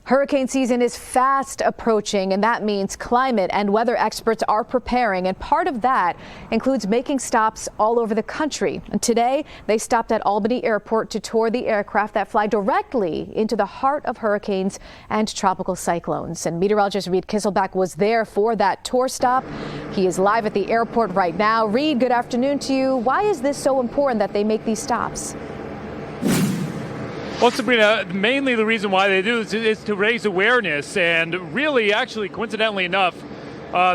Hurricane season is fast approaching, and that means climate and weather experts are preparing. And part of that includes making stops all over the country. And today, they stopped at Albany Airport to tour the aircraft that fly directly into the heart of hurricanes and tropical cyclones. And meteorologist Reed Kisselback was there for that tour stop. He is live at the airport right now. Reed, good afternoon to you. Why is this so important that they make these stops? Well, Sabrina, mainly the reason why they do this is to raise awareness. And really, actually, coincidentally enough,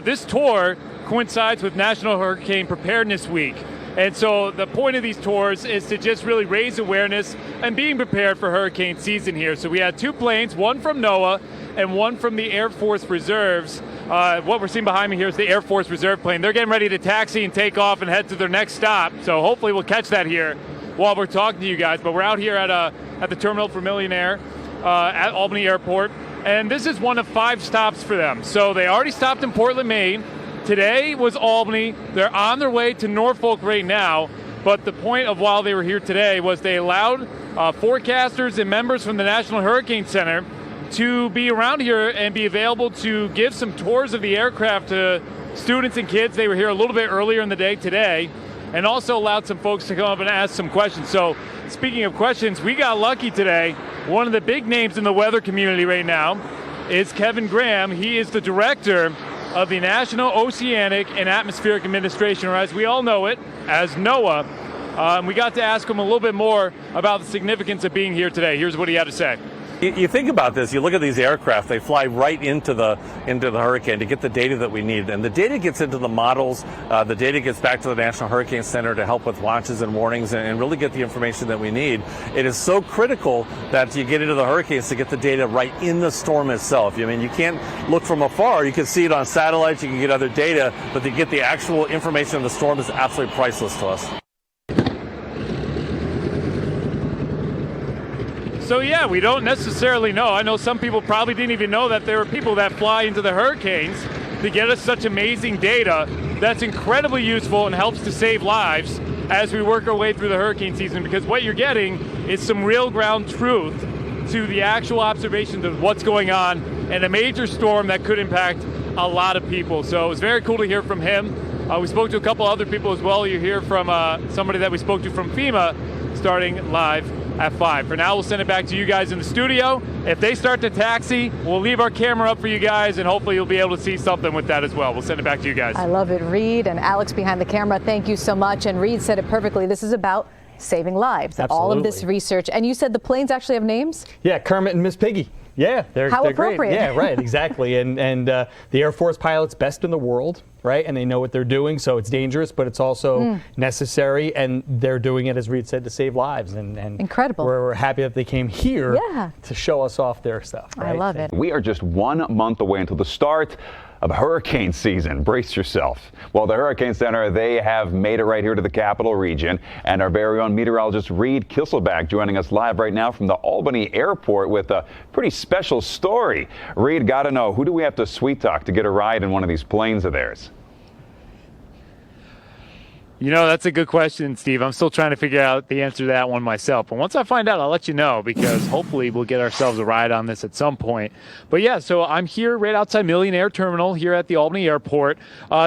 this tour coincides with National Hurricane Preparedness Week. And so the point of these tours is to just really raise awareness and being prepared for hurricane season here. So we had two planes, one from NOAA and one from the Air Force Reserves. What we're seeing behind me here is the Air Force Reserve plane. They're getting ready to taxi and take off and head to their next stop. So hopefully we'll catch that here while we're talking to you guys. But we're out here at the terminal for Millionaire at Albany Airport. And this is one of 5 stops for them. So they already stopped in Portland, Maine. Today was Albany. They're on their way to Norfolk right now. But the point of while they were here today was they allowed forecasters and members from the National Hurricane Center to be around here and be available to give some tours of the aircraft to students and kids. They were here a little bit earlier in the day today, and also allowed some folks to come up and ask some questions. So speaking of questions, we got lucky today. One of the big names in the weather community right now is Kevin Graham. He is the director of the National Oceanic and Atmospheric Administration, or as we all know it, as NOAA. We got to ask him a little bit more about the significance of being here today. Here's what he had to say. You think about this, you look at these aircraft, they fly right into the hurricane to get the data that we need. And the data gets into the models, the data gets back to the National Hurricane Center to help with watches and warnings and really get the information that we need. It is so critical that you get into the hurricanes to get the data right in the storm itself. I mean, you can't look from afar. You can see it on satellites, you can get other data, but to get the actual information of the storm is absolutely priceless to us. So yeah, we don't necessarily know. I know some people probably didn't even know that there were people that fly into the hurricanes to get us such amazing data that's incredibly useful and helps to save lives as we work our way through the hurricane season, because what you're getting is some real ground truth to the actual observations of what's going on in a major storm that could impact a lot of people. So it was very cool to hear from him. We spoke to a couple other people as well. You hear from somebody that we spoke to from FEMA starting live at 5. For now, we'll send it back to you guys in the studio. If they start to taxi, we'll leave our camera up for you guys, and hopefully you'll be able to see something with that as well. We'll send it back to you guys. I love it, Reed and Alex behind the camera. Thank you so much. And Reed said it perfectly. This is about saving lives. Absolutely. All of this research. And you said the planes actually have names? Yeah, Kermit and Miss Piggy. Yeah, they're appropriate. Great. Yeah, right, exactly. And the Air Force pilots best in the world, right? And they know what they're doing, so it's dangerous, but it's also necessary. And they're doing it, as Reed said, to save lives. And incredible. We're happy that they came here to show us off their stuff. Right? I love it. We are just 1 month away until the start of hurricane season. Brace yourself. Well, the Hurricane Center, they have made it right here to the capital region, and our very own meteorologist Reed Kisselback joining us live right now from the Albany Airport with a pretty special story. Reed, gotta know, who do we have to sweet talk to get a ride in one of these planes of theirs? You know, that's a good question, Steve. I'm still trying to figure out the answer to that one myself. But once I find out, I'll let you know, because hopefully we'll get ourselves a ride on this at some point. But yeah, so I'm here right outside Millionaire Terminal here at the Albany Airport.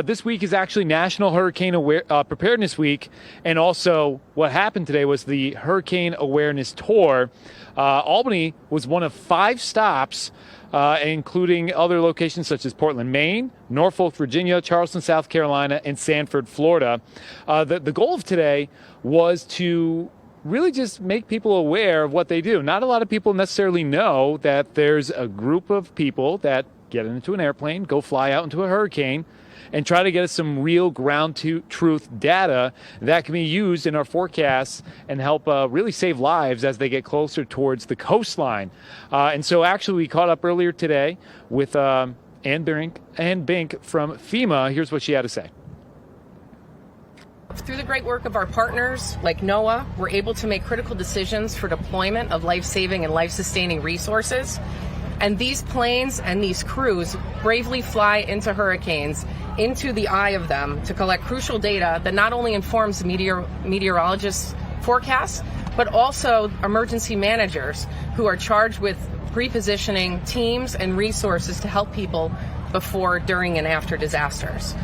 This week is actually National Hurricane Preparedness Week. And also what happened today was the Hurricane Awareness Tour. Albany was one of 5 stops, including other locations such as Portland, Maine, Norfolk, Virginia, Charleston, South Carolina, and Sanford, Florida. The goal of today was to really just make people aware of what they do. Not a lot of people necessarily know that there's a group of people that get into an airplane, go fly out into a hurricane, and try to get us some real ground truth data that can be used in our forecasts and help really save lives as they get closer towards the coastline. And so actually we caught up earlier today with Ann Bink from FEMA. Here's what she had to say. Through the great work of our partners like NOAA, we're able to make critical decisions for deployment of life-saving and life-sustaining resources. And these planes and these crews bravely fly into hurricanes, into the eye of them, to collect crucial data that not only informs meteorologists' forecasts, but also emergency managers who are charged with repositioning teams and resources to help people before, during, and after disasters.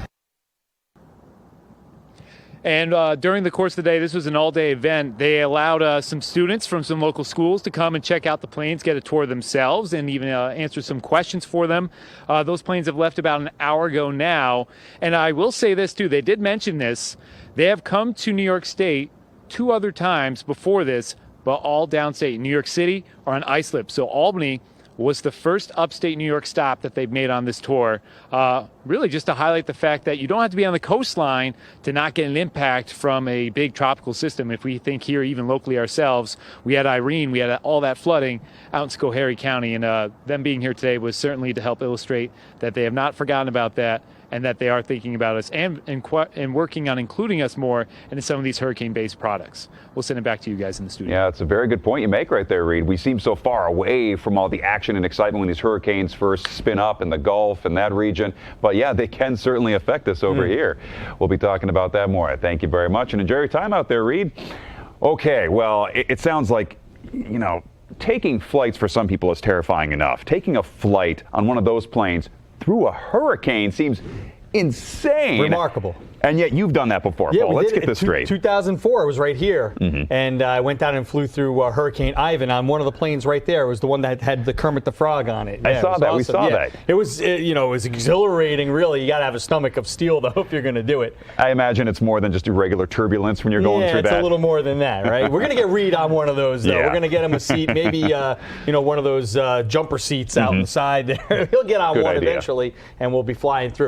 And during the course of the day, this was an all-day event. They allowed some students from some local schools to come and check out the planes, get a tour themselves, and even answer some questions for them. Those planes have left about an hour ago now. And I will say this, too. They did mention this. They have come to New York State 2 other times before this, but all downstate. New York City or on Islip. So Albany was the first upstate New York stop that they've made on this tour. Really just to highlight the fact that you don't have to be on the coastline to not get an impact from a big tropical system. If we think here, even locally ourselves, we had Irene, we had all that flooding out in Schoharie County, and them being here today was certainly to help illustrate that they have not forgotten about that, and that they are thinking about us and working on including us more into some of these hurricane-based products. We'll send it back to you guys in the studio. Yeah, it's a very good point you make right there, Reed. We seem so far away from all the action and excitement when these hurricanes first spin up in the Gulf and that region. But yeah, they can certainly affect us over here. We'll be talking about that more. Thank you very much, and enjoy your time out there, Reed. Okay, well, it sounds like, you know, taking flights for some people is terrifying enough. Taking a flight on one of those planes through a hurricane seems insane. Remarkable. And yet you've done that before, Yeah, Paul. Let's get this straight. 2004, I was right here, and I went down and flew through Hurricane Ivan on one of the planes right there. It was the one that had the Kermit the Frog on it. I saw that. Awesome. We saw that. It was, you know, it was exhilarating, really. You got to have a stomach of steel, though, if you're going to do it. I imagine it's more than just irregular turbulence when you're going through that. Yeah, it's a little more than that, right? We're going to get Reed on one of those, though. Yeah. We're going to get him a seat, maybe, you know, one of those jumper seats out on the side there. He'll get on Good one idea. eventually, and we'll be flying through.